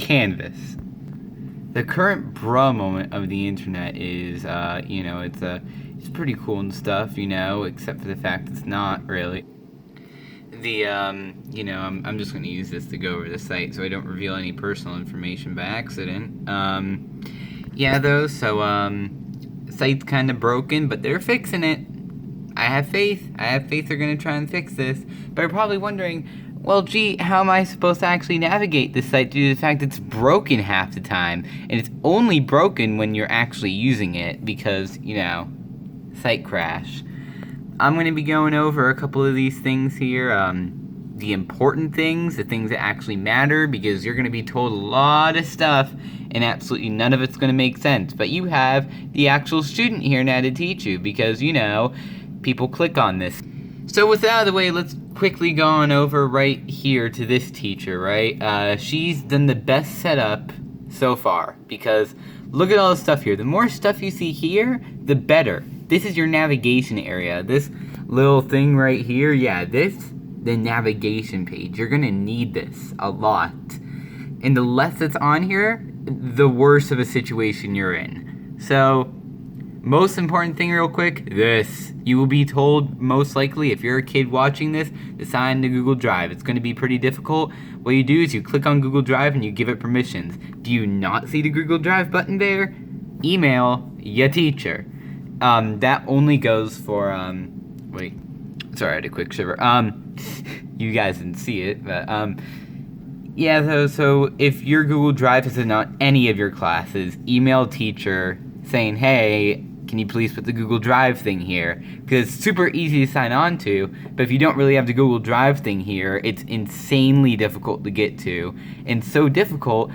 Canvas. The current bruh moment of the internet is, it's pretty cool and stuff, except for the fact it's not really. I'm just going to use this to go over the site so I don't reveal any personal information by accident. The site's kind of broken, but they're fixing it. I have faith they're going to try and fix this. But you're probably wondering, well, gee, how am I supposed to actually navigate this site due to the fact it's broken half the time? And it's only broken when you're actually using it because, site crash. I'm going to be going over a couple of these things here, the important things, the things that actually matter, because you're going to be told a lot of stuff and absolutely none of it's going to make sense. But you have the actual student here now to teach you because, people click on this. So with that out of the way, let's quickly go on over right here to this teacher, right? She's done the best setup so far because look at all the stuff here. The more stuff you see here, the better. This is your navigation area. This little thing right here, the navigation page. You're gonna need this a lot. And the less that's on here, the worse of a situation you're in. So, most important thing real quick, this. You will be told, most likely, if you're a kid watching this, to sign to Google Drive. It's going to be pretty difficult. What you do is you click on Google Drive and you give it permissions. Do you not see the Google Drive button there? Email your teacher. That only goes for, wait. Sorry, I had a quick shiver. You guys didn't see it, but, so if your Google Drive isn't on any of your classes, email teacher saying, hey, can you please put the Google Drive thing here? Because it's super easy to sign on to, but if you don't really have the Google Drive thing here, it's insanely difficult to get to. And so difficult,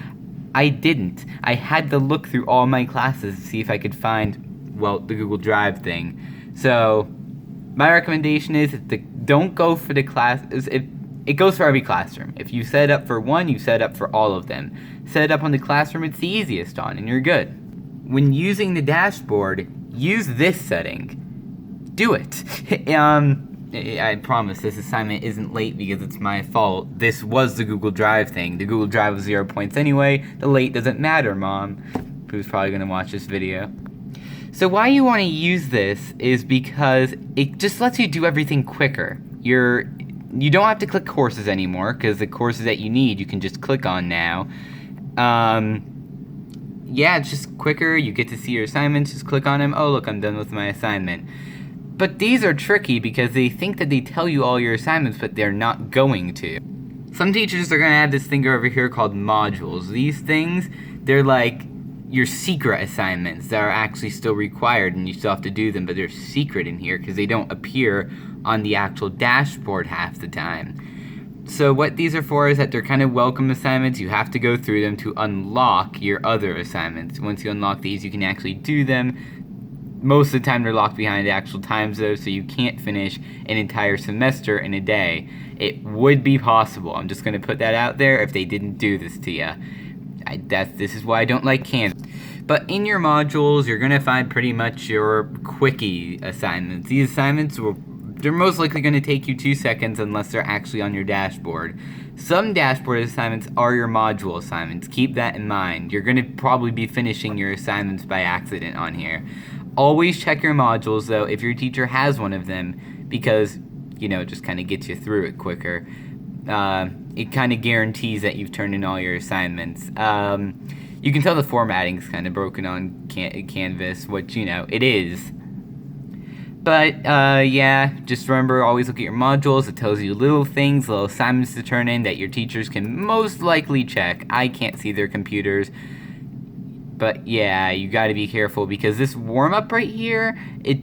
I didn't. I had to look through all my classes to see if I could find, the Google Drive thing. So, my recommendation is don't go for the class. It goes for every classroom. If you set it up for one, you set it up for all of them. Set it up on the classroom it's the easiest on, and you're good. When using the dashboard, use this setting. Do it. I promise this assignment isn't late because it's my fault. This was the Google Drive thing. The Google Drive was 0 points anyway. The late doesn't matter, Mom, who's probably going to watch this video. So why you want to use this is because it just lets you do everything quicker. You don't have to click courses anymore because the courses that you need you can just click on now. It's just quicker. You get to see your assignments. Just click on them. Oh, look, I'm done with my assignment. But these are tricky because they think that they tell you all your assignments, but they're not going to. Some teachers are going to have this thing over here called modules. These things, they're like your secret assignments that are actually still required, and you still have to do them, but they're secret in here because they don't appear on the actual dashboard half the time. So what these are for is that they're kind of welcome assignments. You have to go through them to unlock your other assignments. Once you unlock these, you can actually do them. Most of the time, they're locked behind the actual times, though, so you can't finish an entire semester in a day. It would be possible. I'm just going to put that out there if they didn't do this to you. This is why I don't like Canvas. But in your modules, you're going to find pretty much your quickie assignments. These assignments they're most likely going to take you 2 seconds unless they're actually on your dashboard. Some dashboard assignments are your module assignments. Keep that in mind. You're going to probably be finishing your assignments by accident on here. Always check your modules, though, if your teacher has one of them, because, it just kind of gets you through it quicker. It kind of guarantees that you've turned in all your assignments. You can tell the formatting's kind of broken on Canvas, which, it is. But, just remember, always look at your modules. It tells you little things, little assignments to turn in that your teachers can most likely check. I can't see their computers. But, you gotta be careful because this warm-up right here,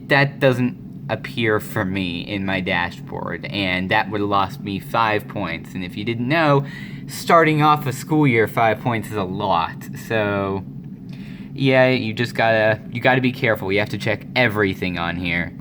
that doesn't appear for me in my dashboard. And that would have lost me 5 points. And if you didn't know, starting off a school year, 5 points is a lot. So, you gotta be careful. You have to check everything on here.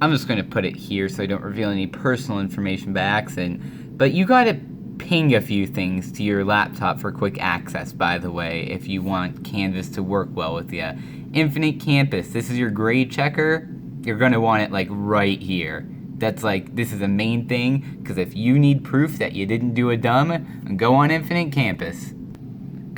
I'm just going to put it here so I don't reveal any personal information by accident. But you got to ping a few things to your laptop for quick access, by the way, if you want Canvas to work well with you. Infinite Campus, this is your grade checker. You're going to want it right here. This is a main thing, because if you need proof that you didn't do a dumb, go on Infinite Campus.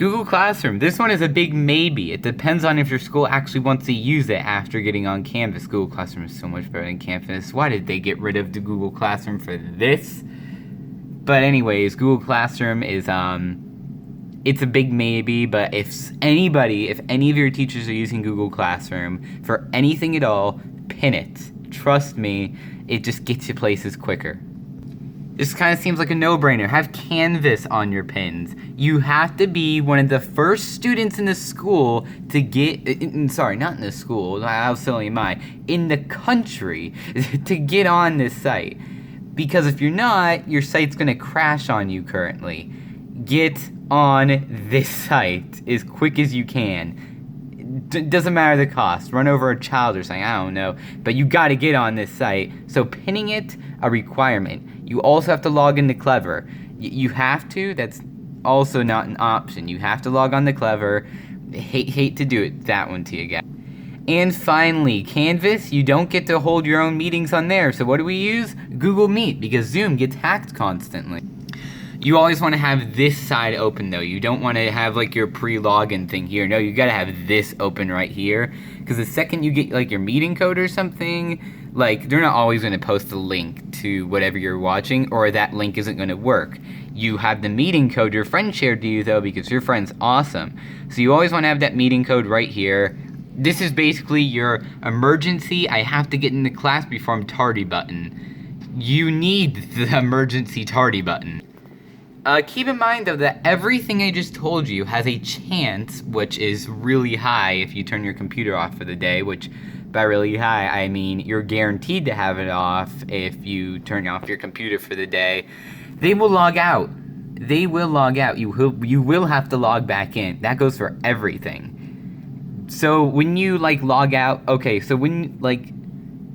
Google Classroom. This one is a big maybe. It depends on if your school actually wants to use it after getting on Canvas. Google Classroom is so much better than Canvas. Why did they get rid of the Google Classroom for this? But anyways, Google Classroom is, it's a big maybe, but if any of your teachers are using Google Classroom for anything at all, pin it. Trust me, it just gets you places quicker. This kind of seems like a no-brainer. Have Canvas on your pins. You have to be one of the first students in the school to get, sorry, not in the school, how silly am I, in the country to get on this site. Because if you're not, your site's gonna crash on you currently. Get on this site as quick as you can. Doesn't matter the cost. Run over a child or something, I don't know. But you gotta get on this site. So pinning it, a requirement. You also have to log into Clever. You have to, that's also not an option. You have to log on to Clever. Hate to do it, that one to you guys. And finally, Canvas, you don't get to hold your own meetings on there. So what do we use? Google Meet, because Zoom gets hacked constantly. You always want to have this side open though. You don't want to have like your pre-login thing here. No, you gotta have this open right here. Because the second you get like your meeting code or something, like they're not always going to post a link to whatever you're watching, or that link isn't going to work. You have the meeting code your friend shared to you though, because your friend's awesome. So you always want to have that meeting code right here. This is basically your emergency, I have to get into class before I'm tardy button. You need the emergency tardy button. Keep in mind though that everything I just told you has a chance, which is really high if you turn your computer off for the day, which by really high I mean you're guaranteed to have it off if you turn off your computer for the day. They will log out. They will log out. You will have to log back in. That goes for everything. So when you like log out, okay, so when like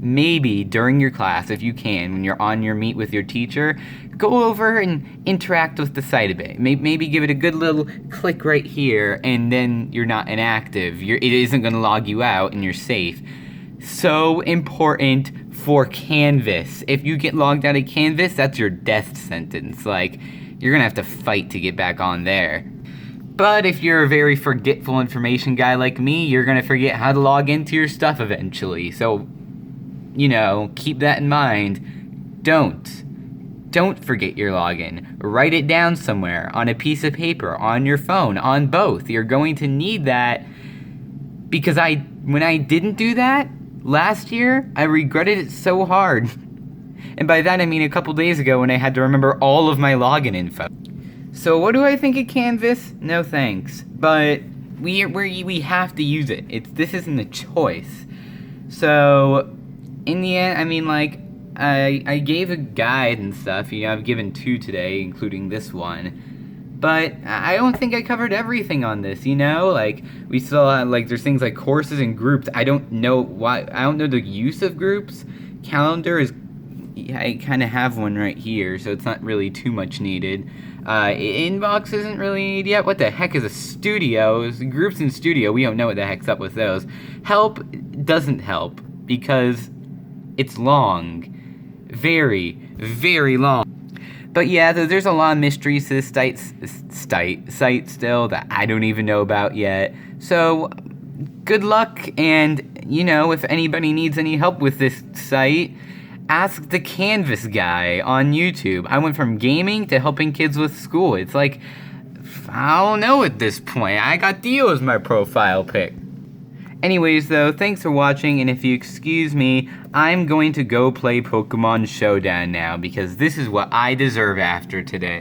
maybe during your class, if you can, when you're on your meet with your teacher, go over and interact with the site a bit. Maybe give it a good little click right here, and then you're not inactive. It isn't going to log you out, and you're safe. So important for Canvas. If you get logged out of Canvas, that's your death sentence. Like, you're going to have to fight to get back on there. But if you're a very forgetful information guy like me, you're going to forget how to log into your stuff eventually. So, you know, keep that in mind. Don't forget your login. Write it down somewhere, on a piece of paper, on your phone, on both. You're going to need that, because when I didn't do that last year, I regretted it so hard. And by that I mean a couple days ago when I had to remember all of my login info. So what do I think of Canvas? No thanks. But we have to use it. This isn't a choice. So in the end, I mean, like, I gave a guide and stuff. You know, I've given 2 today, including this one. But I don't think I covered everything on this, you know? Like, we still have, like, there's things like courses and groups. I don't know the use of groups. Calendar is, I kind of have one right here, so it's not really too much needed. Inbox isn't really needed yet. What the heck is a studio? Groups in studio, we don't know what the heck's up with those. Help doesn't help, because it's long. Very, very long. But yeah, there's a lot of mysteries to this site still that I don't even know about yet. So, good luck, and, you know, if anybody needs any help with this site, ask the Canvas guy on YouTube. I went from gaming to helping kids with school. It's like, I don't know at this point. I got Dio as my profile pic. Anyways, though, thanks for watching, and if you excuse me, I'm going to go play Pokemon Showdown now, because this is what I deserve after today.